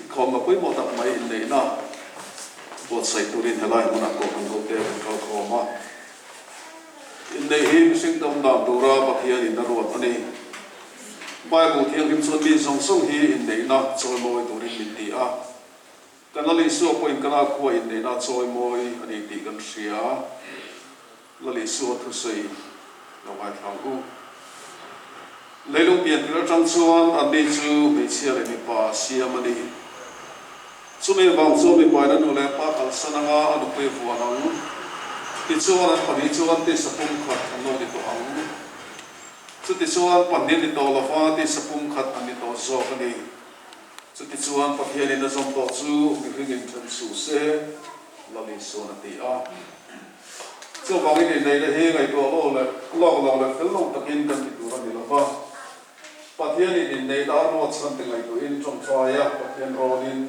khom mà quý một tập mấy này na bột sấy turin hay là một nắp cơm không thể không khom mà này him sinh tâm đam tu ra bạc hiền in ruột anh ấy bài bút hiền him xuân bin song song hi in này na trôi môi turin min ti a cái là lý số point cái là quay in này na trôi môi anh ấy ti gần xia là lý số thứ sáu là bài thằng u lấy lúc biển thì nó trăng xuân anh đi chú bị chia lại bị pa xia mà đi chú mình vòng chú bị bài nó nô lệ pa cả sân nga anh quay vua nó thì chú anh phải đi chú anh đi sập bung khát anh nói đi tổ anh chú thì chú anh phải đi tổ là pha đi sập bung khát anh đi tổ gió cái này chú thì chú anh phải đi nó giống tổ chú bị hình thành sủ xe là lý số là tỷ a chú vòng cái này là hệ ngày tổ lo là cái lâu tập in cần bị tổ ra đi là pha phát hiện in này đã một sản phẩm ngày tổ in trong xoay á phát hiện rồi in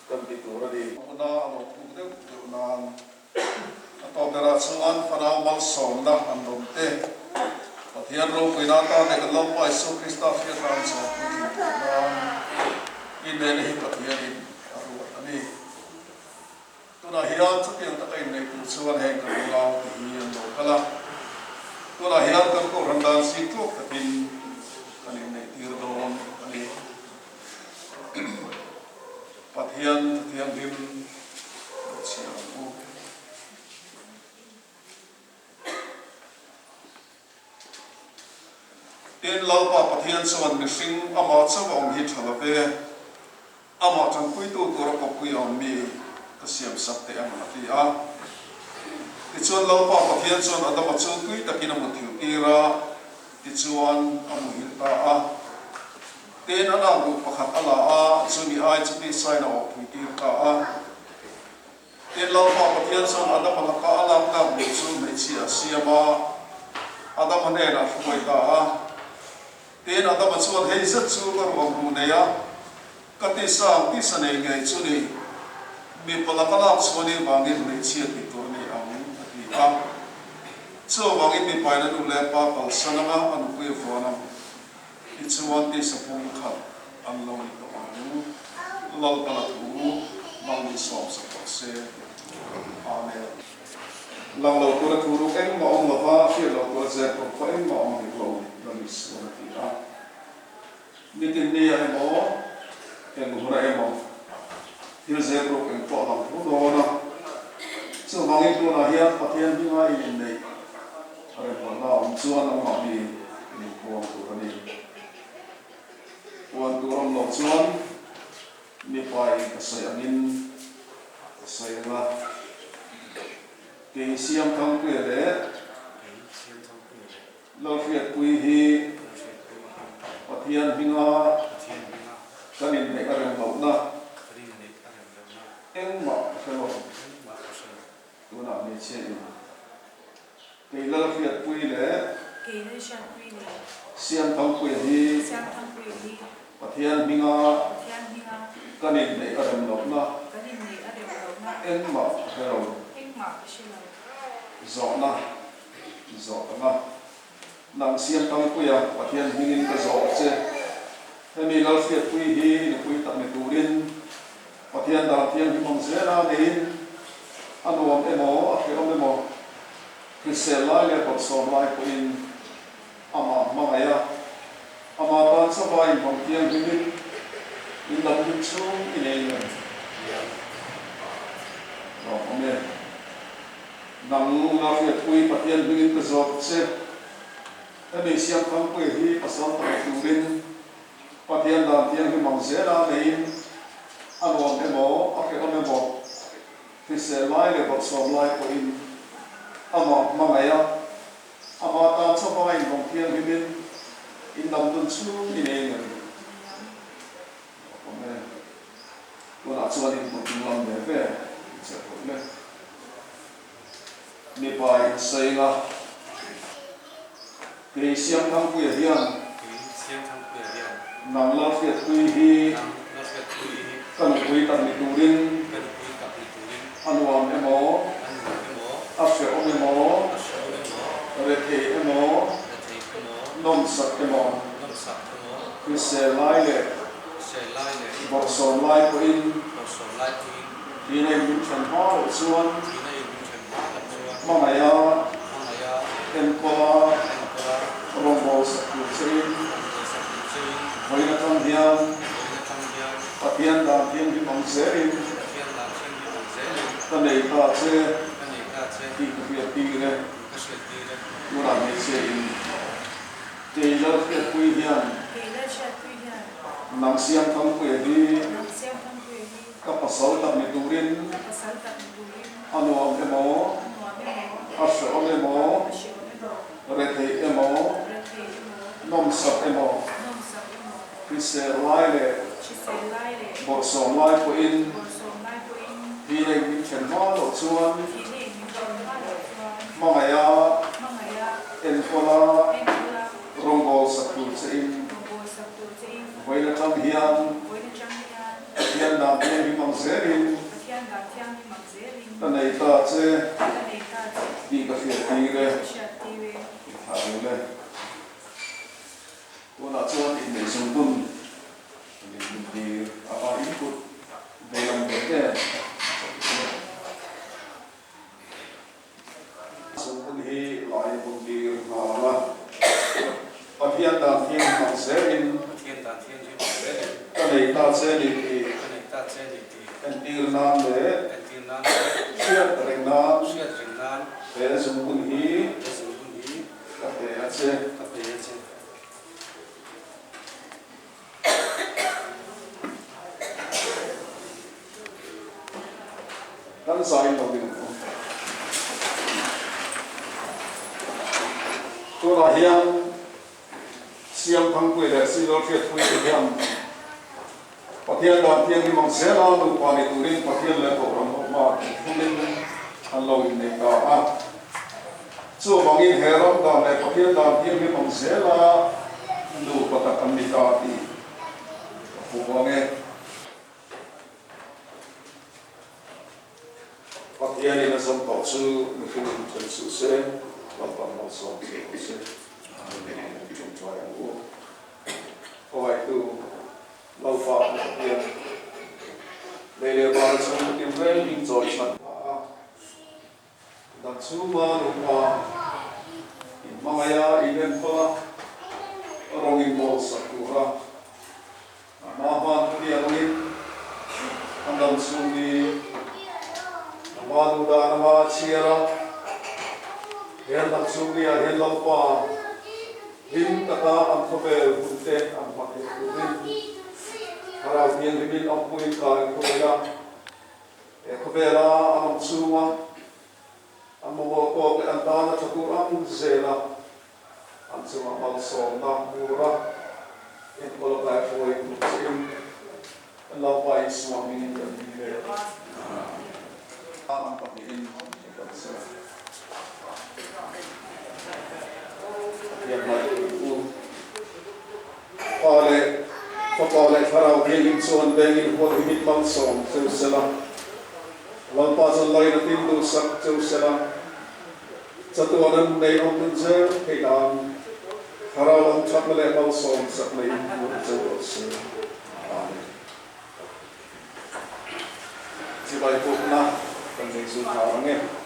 cần bị tổ ra đi hôm nay anh cũng được điều nan tao đã xuống ăn phần nào mal sống đó anh đồng te phát hiện rồi cái nào ta để cái lòng bài số Christa phía nam số in này là phát hiện in rồi anh đi tôi là hiện thực hiện tất cả này cũng xuống ăn hàng cái lao thì hiện rồi cái là tôi là hiện cái cổ rắn đan xịt thuốc cái pin cái này tiêu đồn cái này phát hiện phim chỉ là tiền lâu ba phát hiện số anh sinh ama số ông hít thở về ama trong quý tu tu ra quý ông mi cái xiêm sắp tới anh là gì à thì chuan lâu ba phát hiện số anh đã số quý ta kia một thiếu kia ra thì chuan ông hít ta à tiền anh đã được phát khát là à số mi ai chỉ đi sai nào quý kia ta à tiền lâu ba phát hiện số anh đã phát khát là cả một số mấy chia xiêm à anh đã phát hiện là không ta à tiền anh đã số hay rất số cái vòng này à cái tí sang này ngày số này bị bắt làm số này bằng cái mấy chia cáiตัวnày anh thì à số bằng cái bị phải là đủ lẽ ba bằng sang mà anh quay vào nam thì số anh đi sắp phong khát anh lâu đi đó anh lâu cả là thủ bằng đi sọp sắp xe amen lâu tôi là thủ lúc em mà ông là pha phía lâu tôi sẽ có em mà ông thì lâu là đi số thì à đi tin đi em bỏ em ngủ đây em bỏ thì sẽ có em bỏ lòng thủ đó na số bằng cái tôi là hiện phát hiện như ngay in này em bỏ là ông chuan ông mặc đi buông tụi anh đi buông tụi ông lột chuan mi phải cái sợi anh in sợi là cái xiêm thang quỷ đấy lâu việt quỷ hi phát hiện như ngay cái này này cái rừng na em mặc cái lồng tôi làm như thế cái lâu việt quỷ đấy xiêm thang quỷ hi phát hiện như ngay cái này này cái rừng na em mặc cái lồng rõ na nang xiêm thang quỷ à phát hiện như ngay cái rõ chứ thế mình lâu việt quỷ hi quỷ tập mình tu điên phát hiện đạo thiên thì mong sẽ ra đi anh ôm em mò cái ông em mò thì sẽ lại để bật sổ lại của in ama mang ai à ama tan sao vậy mong thiên thì mình làm được chung cái này rồi ông em nang lâu việt quỷ phát hiện mình cái giọt sẽ thế mình xem không quỷ hi phát sóng tại tu điên phát hiện đạo thiên thì mong sẽ ra đi anh ôm em mò cái ông em mò thì sẽ lại để bật sổ lại của in ama mang ai à ama tan sao vậy mong thiên thì mình làm được chung cái này rồi ông em tôi đã cho anh một tiếng lòng để về sẽ thôi đấy mi bài xây ra cái xiêm thang quỷ hiền nằm lao việt quỷ hi cần quỷ tập đi tu điên anh ôm em mò áp sẽ ôm em mò rồi thì em mò nôm sạch em mò thì sẽ lại để bor son lai ko in hi nei min than hoa lo chuan mangaya en kola rong bol sakul chein hoina thang hiam pathian da thiam hi mang zerin ta nei ta che ti ko ti re mura me che in te lo ke pui hiam nang siam thang ko hi ka pasal ta ni turin ano emo asha emo rete emo nom sap emo kise laile bor som lai ko in hi nei min chen ma lo chuan mangaya en kola rongol sakul che in hoina tham hiam hian na te hi mang zerin ta nei ta che ti ka fi ti re ha le ko na chuan in nei sum bun in ti a input de lam de te sum bun hi lai bun ti ha la pathian da thiam mang zerin ta nei ta che ni ti en tir nan le siat reng nan pe sum bun hi ka te a che kan sai lo ding to la hiam siam thang pui le si lo thiat pui hiam pathian da thiam hi mang se la lu pa ni turin pathian le ko ram ma thunin an lo in nei ta a chu bangin heram da le pathian da thiam hi mang se la lu patak an ni ta ti pu bange pathian in a som to chu ni fu chen su se pa pa ma so se chung choi ang u oi tu lâu phật tiền đây là bao nhiêu tiền về mình rồi chọn đặt số mà đúng không mà ya event pha orang in bol sakura mà ban dia ngin andam sumi mà du da ma chiara hiện đặt sumi ya hiện lâu pa hin kata am khobe bunte am pakai bunte harap yang dibil ampun kau khobeya khobela am suma am mo ke antana chakur am zela am suma mal som na mura en kolo kai foi sim Allah pai swami ni ni am pakai in yang lain oleh oleh farau kelim son bengin hol himit mang som sela lampa son lain tin du sak sela satuanan nei om tunje kelam farau lam chak le mang som sak nei se amen sibai pukna kan Yesus harange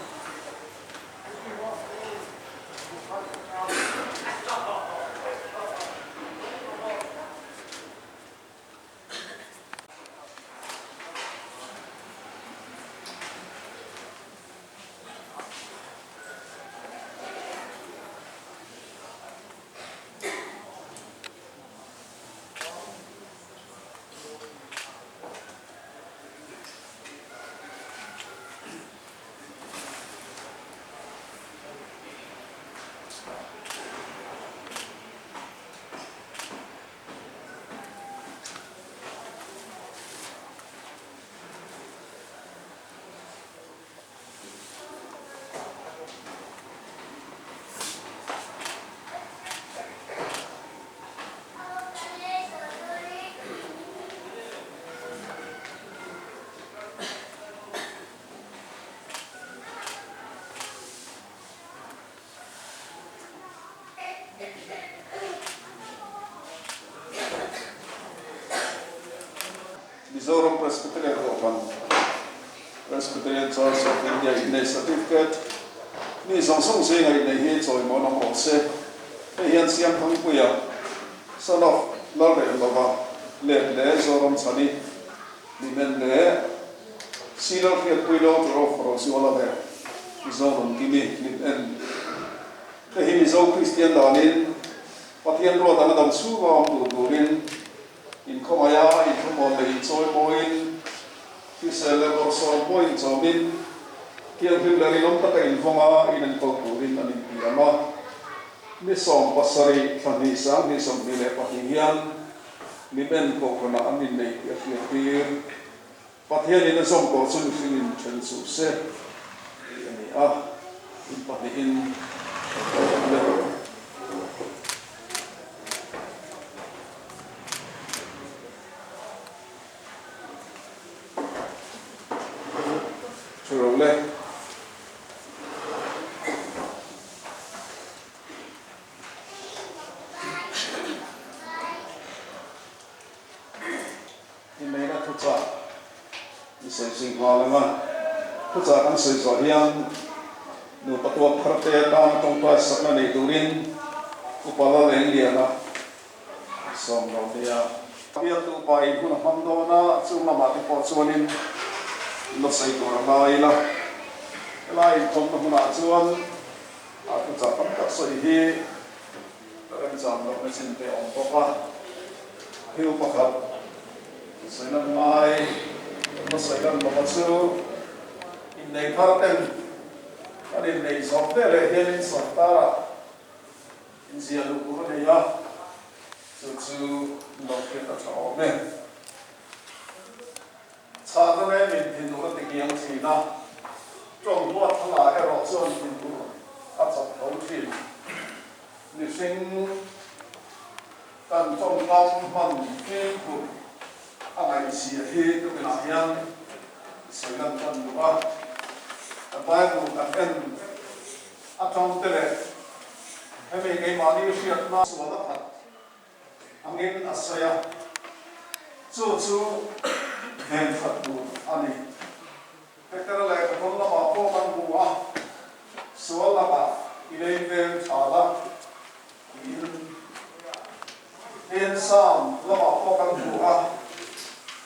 Mizoram Presbyterian Open Presbyterian Church of India in a certificate ni song song se ngai nei he choi mo na mo se he hian siam thang puya son of lord lova le zorom chani ni men le silo fiat puilo tro fro si ola ve zorom kimi ni en te hi zo Christian danin pathian ro ta na dam su wa am du rin in komaya in komo le choi moin ki sele ro so point so min kiang hil dari lom ta in fonga in an ko turin an in ama ni som pasari thani sang ni som ni le pathian ni ben ko kona amin nei ya tir pathian in som ko sun fin chen su se ni a in pathian Churole ini nak tuca, ini sing halama, tuca kan sesuatu nu patua perte tam tong tua sakna nei turin upala leng dia na som no dia dia tu pai pun hamdona chung na mati po chuanin lo sai ko lai la lai thom na huna chuan a tuca kam tak soi hi ram jam lo na sin te ong poka hiu pakhat sai na mai lo sai kan lo chu in nei parten anh em này sống thế này hiện nay sống ta là in gì lúc của này ya chú nộp cái tất cả này cha cái này mình thì nó cái tiếng gì na trong quá thằng nào cái rõ ràng mình cũng áp dụng thấu thiên lịch sinh cần trong tâm mình cái của anh ấy gì thì cái nào hiện sự làm chân đúng không bài của các em ở trong thế này hay mấy cái mà đi phiệt mà số đó thật anh em ở xe chú hẹn Phật đủ anh ấy cái này cái con nó bảo cô con bùa số là bảo đi đây về trả là hiện sam nó bảo cô con bùa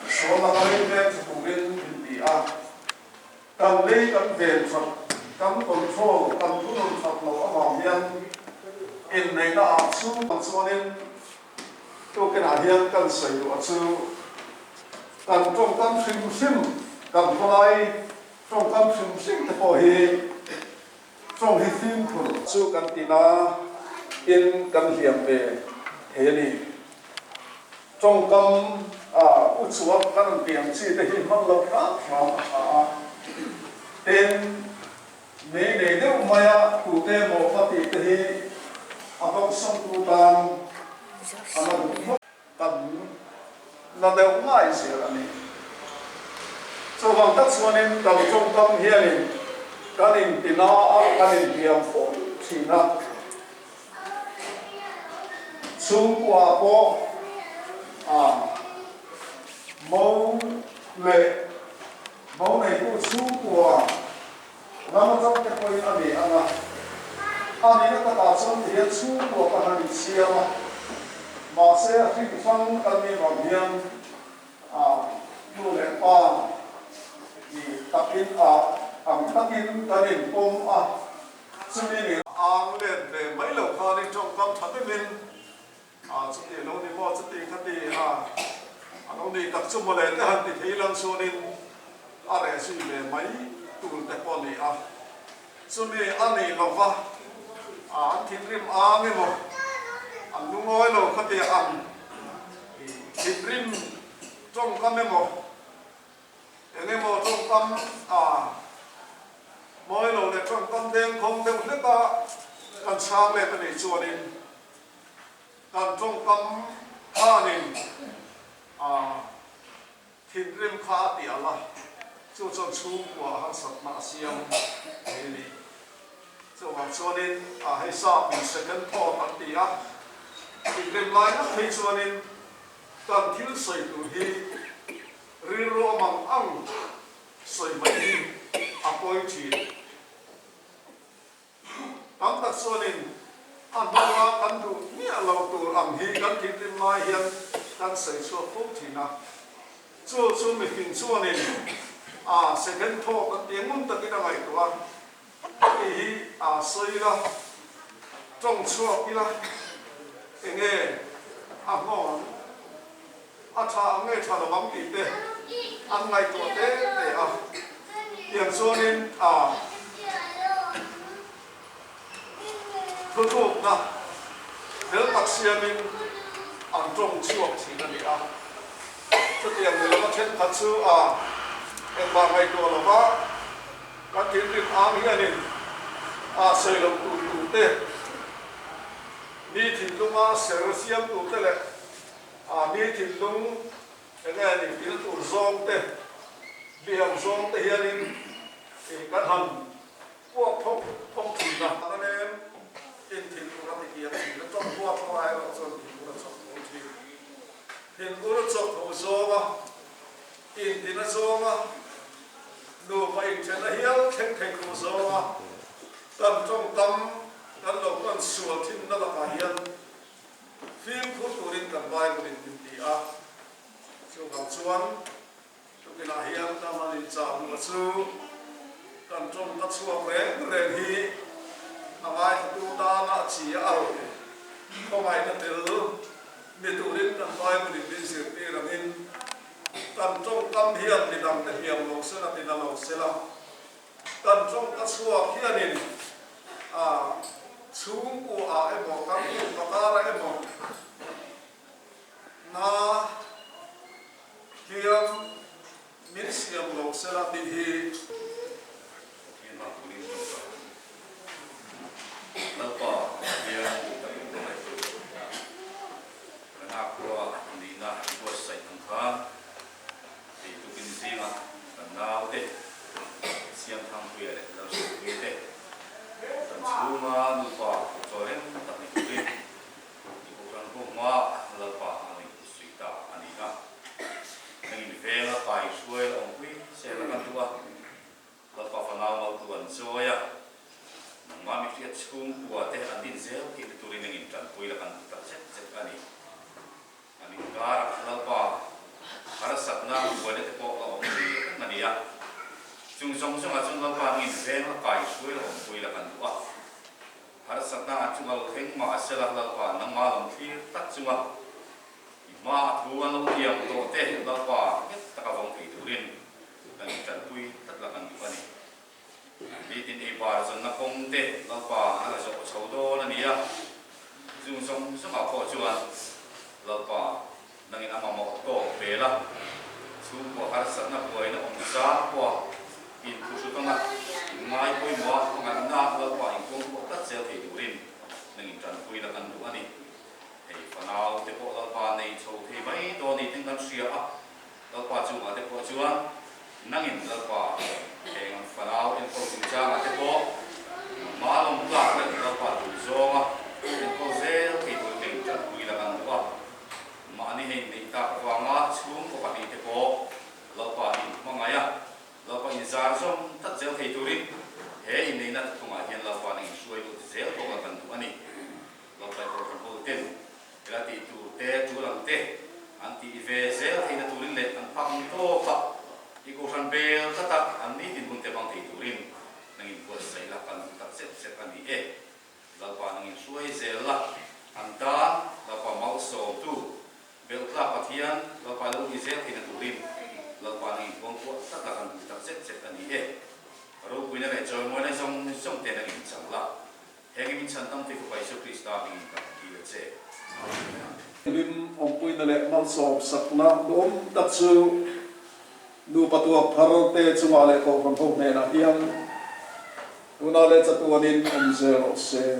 số là cái về chủ bên bị à cần lấy cần về Phật cần control cần thu hút Phật lâu ở hoàng hiên in này là áp dụng bằng số nên tôi cái nào hiên cần sử dụng áp dụng cần trong tâm sinh cần phải trong tâm sinh thì có hi trong hi phim của su cần tina in cần hiểm về thế này trong tâm út xuống cần điểm chi thì hiểm mang lâu khác tên mấy này nếu mà cụ thể một phát triển thì ông xong cụ tam ông tầm là đều ngay sẽ là này cho bằng tất số nên tầm trung tâm hiện nay cái này thì nó cái này thì ông phụ thì nó xuống qua bộ mẫu lệ mẫu này cũng xuống qua nó trong cái coi anh ấy nó ta xong thì hiện xuống của các hành xia mà sẽ khi phân cái này vào miệng du lệ pa thì tập in tập in cái này cũng cho nên lên về mấy lầu kho đi trong con thật bên chút tiền lâu đi mua chút tiền khát đi lâu đi tập trung một lần thì hắn thì thấy lần số nên để suy về mấy tụ tập con này cho nên anh này là va anh thiên rim nghe mà anh đúng nói là khát đi thiên rim trong con nghe mà trong con mới lâu để trong con đêm không đêm hết ta còn sáng lên cái này chùa đi còn trong con này thiên rim khá tiệt là cho chú của hàng sập mã xiêm thế này cho nên hay sao mình sẽ cần thọ mặt tiệt thì rim lại nó thấy cho nên cần thiếu sợi đủ hi riro mang ang soi mai apoi thi tam tak sonin anwa kan du ni alo tur am hi kan tin mai hian kan sei so fu thina chu mi fin sonin second talk kan tiangun takina mai to hi soi la trong chuak ila enge ngon tha nge tha lo bam ti te an ngai to te yang sonin thu na del taksiamin an trong chuak thina ni chu tiang ni lo chen kha chu em ba ngai to lo ba kan tin tin hianin sei lo tu te mi thil lunga ser siam tu te le mi thil lung enge ni bil tu zong te biam zong te hianin kan han pok phong thil na anem in thil tu na ti ya thil chok tua thoi ai lo chon thil tu chok tu thil tu chok tu zonga in tin zonga nu pa in chen a hial theng tu zonga tam trong tam kan lo kan sual thin na la ka hian phim khu turin kan vai ko din ti chu kan chuan tu kila hian ta malin cha hu chu kan trong ka chuak re hi awai tu ta na chi aro ko mai na tel mi turin kan vai ko din sir ti ramin kan trong kam hian ni dam te hiam lo se na ti na lo se la kan trong ka chuak hianin chung của em một các cái bác ra em một na kiam ministerium lo sẽ là tình hình hiện nay cũng liên tục lâu qua kiam cũng đã bị đẩy lùi và na qua đi na qua sai thằng khác thì tụi kinh gì mà nào thế xem thằng kia đấy là số kia đấy Cuma lupa soalnya tak nikmatin. Bukan rumah lupa ani suita anina. Nangin vela pai suai orang kui saya lakukan tua. Lupa fanau mau tuan soya. Nang mami fiat skum buat teh andin zel kita turin nangin dan kui lakukan tak set ani. Ani karak lupa. Harus satna buat teh pok orang kui nani ya. Chung acung lupa nangin vela pai suai orang kui lakukan tua. Harus satna cungal heng ma asalah lalpa nang malam fir tak cungal ma tuan lo diam to teh lalpa tak abang tidurin dan ikan pui tak lakan tuani bitin ibar zon na kong teh lalpa ala sok saudo na niya sung apa cuan lalpa nangin ama mo to bela supo harus satna buai na omsa po in kusutanga mai pui mo ngan na lalpa in kong sel thì đủ rin nên trần quy là cần đủ anh thì phần nào thì bộ lalpa này châu thì mấy đồ này tiếng cần xia lalpa chung ở đây bộ chuan năng in lalpa thì phần nào thì bộ chung cha ở đây bộ mà lòng lạc là lalpa đủ zo mà thì bộ sel thì đủ rin trần quy là cần đủ mà anh hình thì ta vàng á chung của bạn thì bộ lalpa in mong ai lalpa in ra xong tất sel thì đủ rin he ini na tung ahian lalpa ning suai lu zel to kan tu ani lalpa ko ko ten grati tu te tu lang te anti ve zel he na turin le an pang to pa i ko san bel ta ani tin bun te bang te turin nang in ko sai la kan ta set ani lalpa nang suai zel la anta lalpa mau so tu bel kla pathian lalpa lu zel he na turin lalpa nang ko ko ta kan ta set ani rồi bây giờ này cho mọi người trong tiền là nghìn chẳng là hệ cái mình chân tâm thì phải sự Christa mình cần đi được chứ. Lim ông bây giờ này mang sọp sạch na đốm đặt sự nu bắt đầu phật tế chúng ta lại có phần hôm nay là hiang, nu nào lại chặt tuan in ông sẽ